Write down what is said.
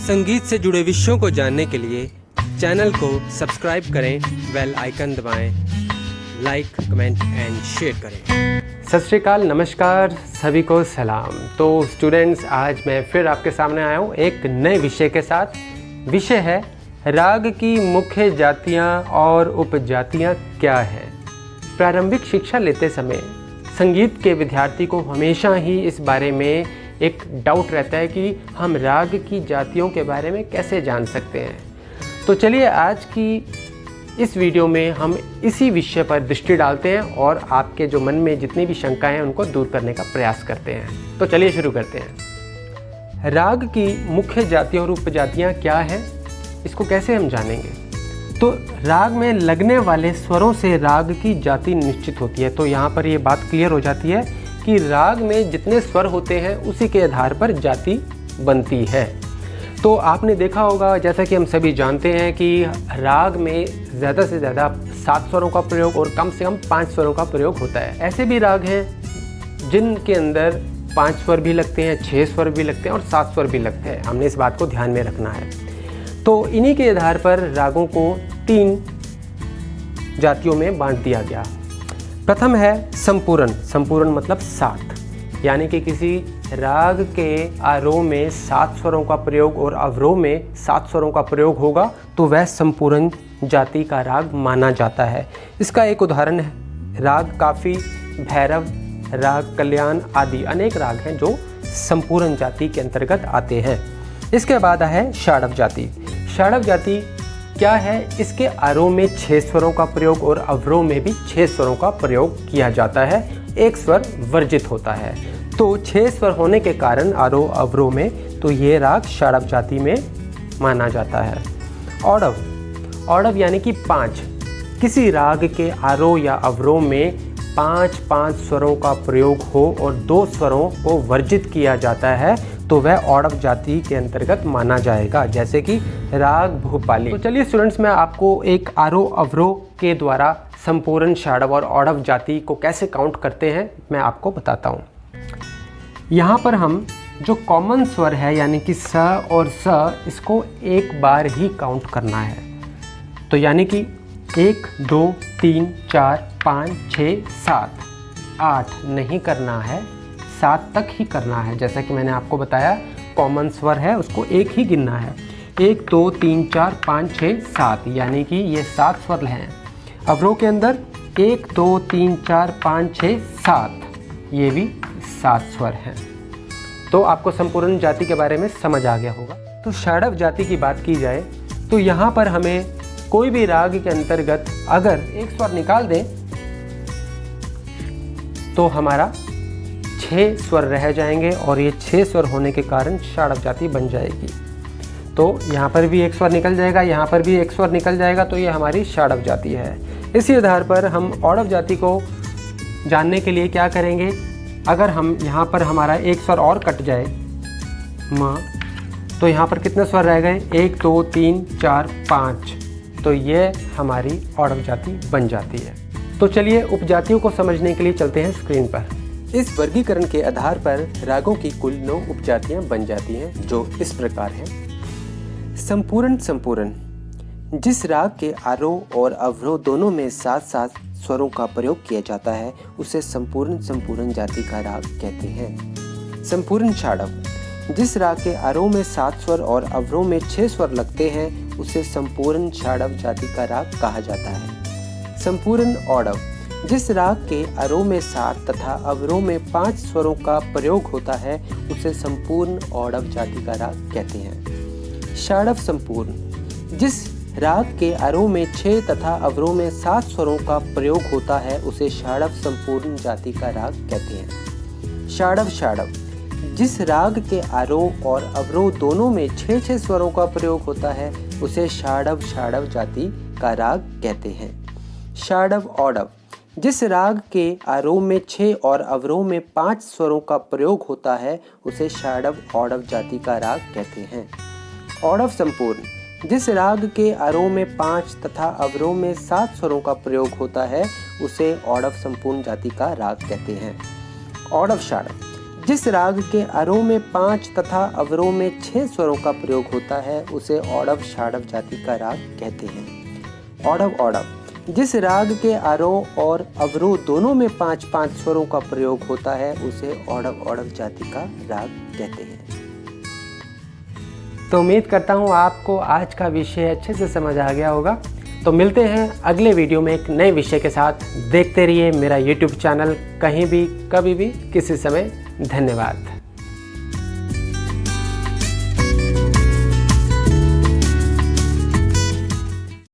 संगीत से जुड़े विषयों को जानने के लिए चैनल को सब्सक्राइब करें, बेल आइकन दबाएं, लाइक, कमेंट एंड शेयर करें। सत श्री अकाल, नमस्कार, सभी को सलाम। तो स्टूडेंट्स, आज मैं फिर आपके सामने आया हूँ एक नए विषय के साथ। विषय है राग की मुख्य जातियाँ और उपजातियाँ क्या हैं। प्रारंभिक शिक्षा लेते समय संगीत के विद्यार्थी को हमेशा ही इस बारे में एक डाउट रहता है कि हम राग की जातियों के बारे में कैसे जान सकते हैं। तो चलिए आज की इस वीडियो में हम इसी विषय पर दृष्टि डालते हैं और आपके जो मन में जितनी भी शंकाएं हैं उनको दूर करने का प्रयास करते हैं। तो चलिए शुरू करते हैं। राग की मुख्य जातियाँ और उपजातियाँ क्या हैं, इसको कैसे हम जानेंगे। तो राग में लगने वाले स्वरों से राग की जाति निश्चित होती है। तो यहाँ पर ये बात क्लियर हो जाती है कि राग में जितने स्वर होते हैं उसी के आधार पर जाति बनती है। तो आपने देखा होगा, जैसा कि हम सभी जानते हैं कि राग में ज़्यादा से ज़्यादा 7 स्वरों का प्रयोग और कम से कम 5 स्वरों का प्रयोग होता है। ऐसे भी राग हैं जिनके अंदर 5 स्वर भी लगते हैं, 6 स्वर भी लगते हैं और 7 स्वर भी लगते हैं। हमने इस बात को ध्यान में रखना है। तो इन्हीं के आधार पर रागों को 3 जातियों में बांट दिया गया। प्रथम है संपूर्ण। संपूर्ण मतलब 7, यानी कि किसी राग के आरोह में 7 स्वरों का प्रयोग और अवरोह में 7 स्वरों का प्रयोग होगा तो वह संपूर्ण जाति का राग माना जाता है। इसका एक उदाहरण है राग काफी, भैरव, राग कल्याण आदि अनेक राग हैं जो संपूर्ण जाति के अंतर्गत आते हैं। इसके बाद है षाडव जाति। षाडव जाति क्या है? इसके आरोह में 6 स्वरों का प्रयोग और अवरोह में भी 6 स्वरों का प्रयोग किया जाता है। एक स्वर वर्जित होता है। तो 6 स्वर होने के कारण आरोह अवरोह में तो ये राग षाडव जाति में माना जाता है। औडव। औडव यानी कि 5। किसी राग के आरोह या अवरोह में 5 स्वरों का प्रयोग हो और 2 स्वरों को वर्जित किया जाता है तो वह औडव जाति के अंतर्गत माना जाएगा, जैसे कि राग भूपाली। तो चलिए स्टूडेंट्स, मैं आपको एक आरोह अवरोह के द्वारा संपूर्ण, षाडव और औडव जाति को कैसे काउंट करते हैं मैं आपको बताता हूँ। यहाँ पर हम जो कॉमन स्वर है यानी कि स और स, इसको एक बार ही काउंट करना है। तो यानी कि 1 2 3 4 5 6 7 8 नहीं करना है, 7 तक ही करना है। जैसा कि मैंने आपको बताया कॉमन स्वर है उसको एक ही गिनना है। 1 2 3 4 5 6 7, यानी कि ये 7 स्वर हैं। अवरोह के अंदर 1 2 3 4 5 6 7, ये भी 7 स्वर हैं। तो आपको संपूर्ण जाति के बारे में समझ आ गया होगा। तो षाडव जाति की बात की जाए तो यहाँ पर हमें कोई भी राग के अंतर्गत अगर एक स्वर निकाल दें तो हमारा 6 स्वर रह जाएंगे और ये 6 स्वर होने के कारण षाडव जाति बन जाएगी। तो यहाँ पर भी एक स्वर निकल जाएगा, यहाँ पर भी एक स्वर निकल जाएगा, तो ये हमारी षाडव जाति है। इसी आधार पर हम औडव जाति को जानने के लिए क्या करेंगे, अगर हम यहाँ पर हमारा एक स्वर और कट जाए म, तो यहाँ पर कितने स्वर रह गए? 1 2 3 4 5, तो ये हमारी औडव जाति बन जाती है। तो चलिए उपजातियों को समझने के लिए चलते हैं स्क्रीन पर। इस वर्गीकरण के आधार पर रागों की कुल 9 उपजातियां बन जाती हैं, जो इस प्रकार हैं। संपूर्ण। संपूर्ण जिस राग के आरोह और अवरोह दोनों में 7 स्वरों का प्रयोग किया जाता है उसे संपूर्ण जाति का राग कहते हैं। संपूर्ण षाडव जिस राग के आरोह में 7 स्वर और अवरोह में 6 स्वर लगते हैं उसे संपूर्ण षाडव जाति का राग कहा जाता है। संपूर्ण औडव जिस राग के आरोह में 7 तथा अवरोह में 5 स्वरों का प्रयोग होता है उसे संपूर्ण औडव जाति का राग कहते हैं। षाडव संपूर्ण जिस राग के आरोह में 6 तथा अवरोह में 7 स्वरों का प्रयोग होता है उसे षाडव संपूर्ण जाति का राग कहते हैं। षाडव षाडव जिस राग के आरोह और अवरोह दोनों में 6 स्वरों का प्रयोग होता है उसे षाडव षाडव जाति का राग कहते हैं। षाडव औडव जिस राग के आरोह में 6 और अवरोह में 5 स्वरों का प्रयोग होता है उसे षाडव औडव जाति का राग कहते हैं। औडव संपूर्ण जिस राग के आरोह में 5 तथा अवरोह में 7 स्वरों का प्रयोग होता है उसे औडव संपूर्ण जाति का राग कहते हैं। औडव षाडव जिस राग के अरों में 5 तथा अवरों में 6 स्वरों का प्रयोग होता है उसे औडव षाडव जाति का राग कहते हैं। औडव औडव। जिस राग के अरों और अवरों दोनों में 5-5 स्वरों का प्रयोग होता है उसे औडव औडव जाति का राग कहते हैं। तो उम्मीद करता हूँ आपको आज का विषय अच्छे से समझ आ गया होगा। तो मिलते हैं अगले वीडियो में एक नए विषय के साथ। देखते रहिए मेरा YouTube चैनल, कहीं भी कभी भी किसी समय। धन्यवाद।